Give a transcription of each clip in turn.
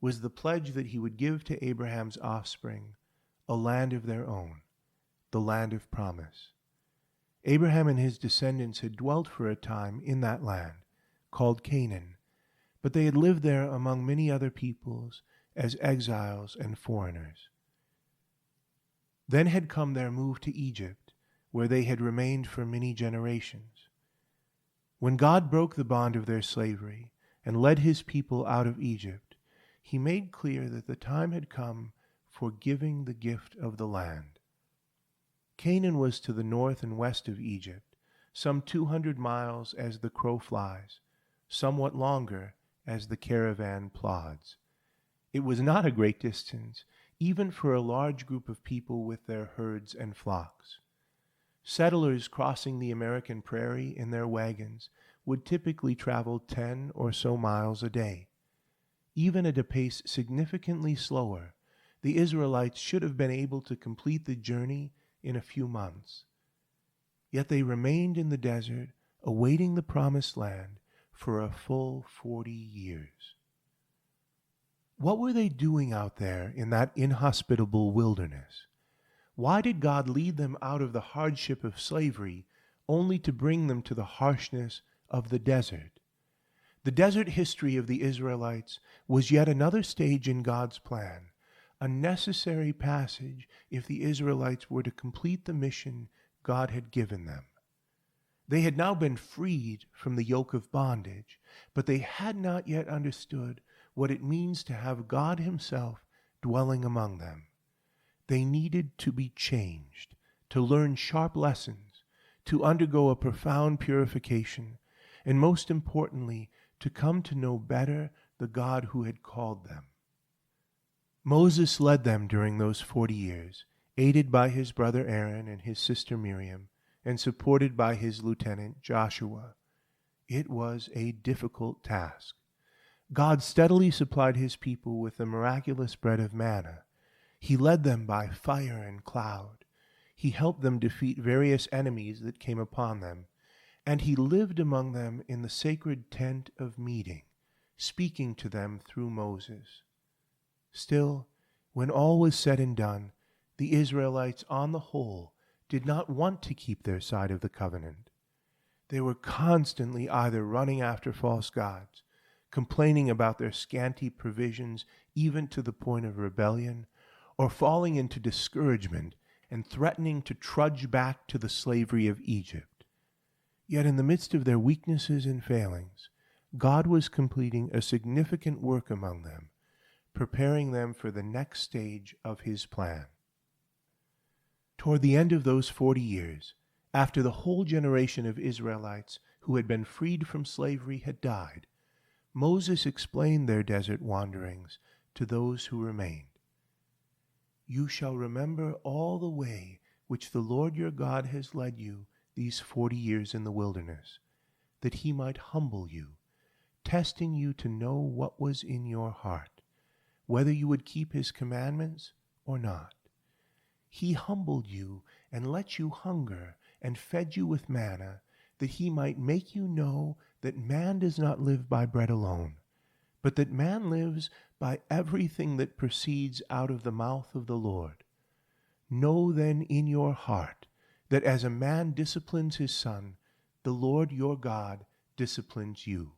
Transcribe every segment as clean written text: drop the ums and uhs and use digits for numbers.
was the pledge that he would give to Abraham's offspring a land of their own, the land of promise. Abraham and his descendants had dwelt for a time in that land, called Canaan, but they had lived there among many other peoples as exiles and foreigners. Then had come their move to Egypt, where they had remained for many generations. When God broke the bond of their slavery and led his people out of Egypt, he made clear that the time had come for giving the gift of the land. Canaan was to the north and west of Egypt, some 200 miles as the crow flies, somewhat longer as the caravan plods. It was not a great distance, even for a large group of people with their herds and flocks. Settlers crossing the American prairie in their wagons would typically travel 10 or so miles a day. Even at a pace significantly slower, the Israelites should have been able to complete the journey in a few months. Yet they remained in the desert, awaiting the promised land for a full 40 years. What were they doing out there in that inhospitable wilderness? Why did God lead them out of the hardship of slavery only to bring them to the harshness of the desert? The desert history of the Israelites was yet another stage in God's plan, a necessary passage if the Israelites were to complete the mission God had given them. They had now been freed from the yoke of bondage, but they had not yet understood what it means to have God himself dwelling among them. They needed to be changed, to learn sharp lessons, to undergo a profound purification, and most importantly, to come to know better the God who had called them. Moses led them during those 40 years, aided by his brother Aaron and his sister Miriam, and supported by his lieutenant Joshua. It was a difficult task. God steadily supplied his people with the miraculous bread of manna. He led them by fire and cloud. He helped them defeat various enemies that came upon them, and he lived among them in the sacred tent of meeting, speaking to them through Moses. Still, when all was said and done, the Israelites on the whole did not want to keep their side of the covenant. They were constantly either running after false gods, complaining about their scanty provisions even to the point of rebellion, or falling into discouragement and threatening to trudge back to the slavery of Egypt. Yet in the midst of their weaknesses and failings, God was completing a significant work among them, preparing them for the next stage of his plan. Toward the end of those 40 years, after the whole generation of Israelites who had been freed from slavery had died, Moses explained their desert wanderings to those who remained. You shall remember all the way which the Lord your God has led you these 40 years in the wilderness, that he might humble you, testing you to know what was in your heart, whether you would keep his commandments or not. He humbled you and let you hunger and fed you with manna, that he might make you know that man does not live by bread alone, but that man lives by everything that proceeds out of the mouth of the Lord. Know then in your heart that as a man disciplines his son, the Lord your God disciplines you.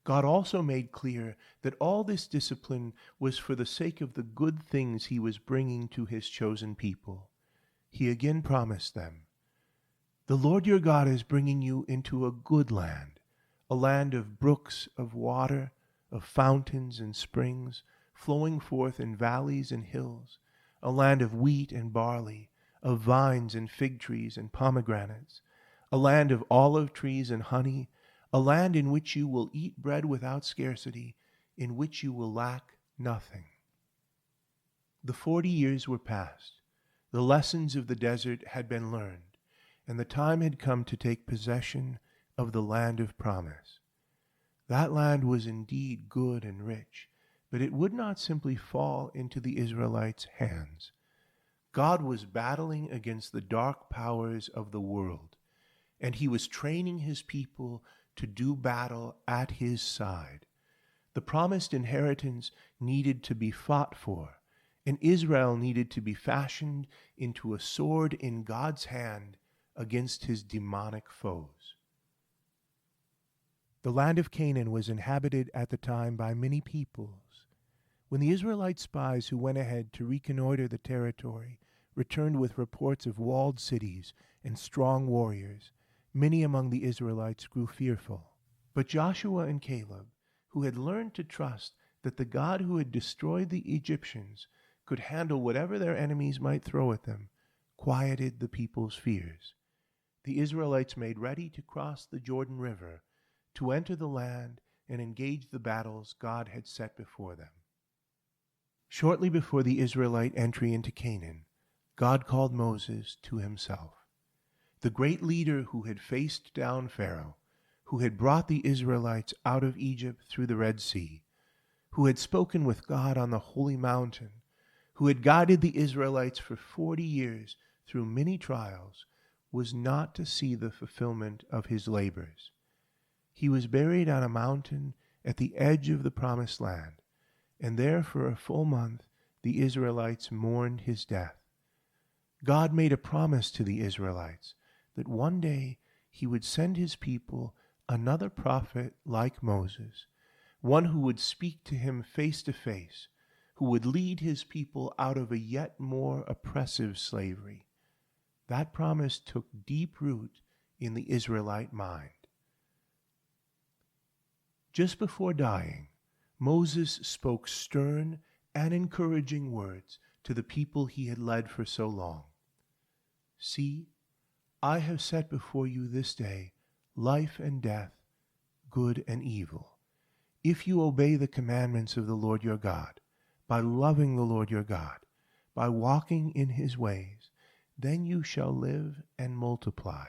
God also made clear that all this discipline was for the sake of the good things he was bringing to his chosen people. He again promised them, the Lord your God is bringing you into a good land, a land of brooks of water, of fountains and springs, flowing forth in valleys and hills, a land of wheat and barley, of vines and fig trees and pomegranates, a land of olive trees and honey, a land in which you will eat bread without scarcity, in which you will lack nothing. The 40 years were past. The lessons of the desert had been learned, and the time had come to take possession of the land of promise. That land was indeed good and rich, but it would not simply fall into the Israelites' hands. God was battling against the dark powers of the world, and he was training his people to do battle at his side. The promised inheritance needed to be fought for, and Israel needed to be fashioned into a sword in God's hand against his demonic foes. The land of Canaan was inhabited at the time by many peoples. When the Israelite spies who went ahead to reconnoiter the territory returned with reports of walled cities and strong warriors, many among the Israelites grew fearful. But Joshua and Caleb, who had learned to trust that the God who had destroyed the Egyptians could handle whatever their enemies might throw at them, quieted the people's fears. The Israelites made ready to cross the Jordan River, to enter the land and engage the battles God had set before them. Shortly before the Israelite entry into Canaan, God called Moses to himself. The great leader who had faced down Pharaoh, who had brought the Israelites out of Egypt through the Red Sea, who had spoken with God on the holy mountain, who had guided the Israelites for 40 years through many trials, was not to see the fulfillment of his labors. He was buried on a mountain at the edge of the promised land, and there for a full month the Israelites mourned his death. God made a promise to the Israelites that one day he would send his people another prophet like Moses, one who would speak to him face to face, who would lead his people out of a yet more oppressive slavery. That promise took deep root in the Israelite mind. Just before dying, Moses spoke stern and encouraging words to the people he had led for so long. See, I have set before you this day life and death, good and evil. If you obey the commandments of the Lord your God, by loving the Lord your God, by walking in his ways, then you shall live and multiply,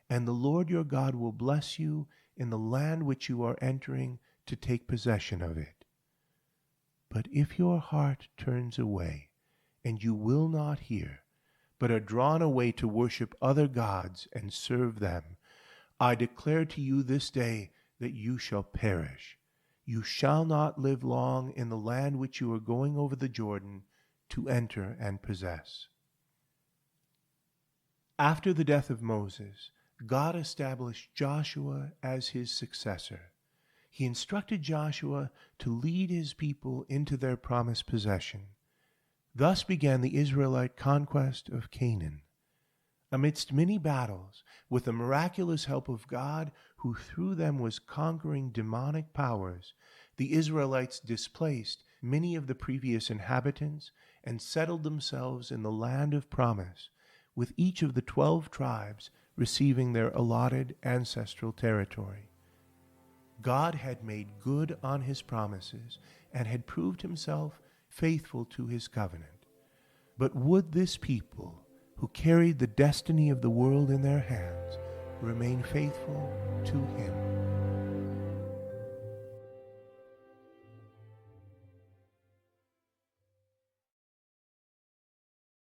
and the Lord your God will bless you in the land which you are entering to take possession of it. But if your heart turns away, and you will not hear, but are drawn away to worship other gods and serve them, I declare to you this day that you shall perish. You shall not live long in the land which you are going over the Jordan to enter and possess. After the death of Moses, God established Joshua as his successor. He instructed Joshua to lead his people into their promised possession. Thus began the Israelite conquest of Canaan. Amidst many battles, with the miraculous help of God, who through them was conquering demonic powers, the Israelites displaced many of the previous inhabitants and settled themselves in the land of promise, with each of the 12 tribes receiving their allotted ancestral territory. God had made good on his promises and had proved himself faithful to his covenant. But would this people, who carried the destiny of the world in their hands, remain faithful to him?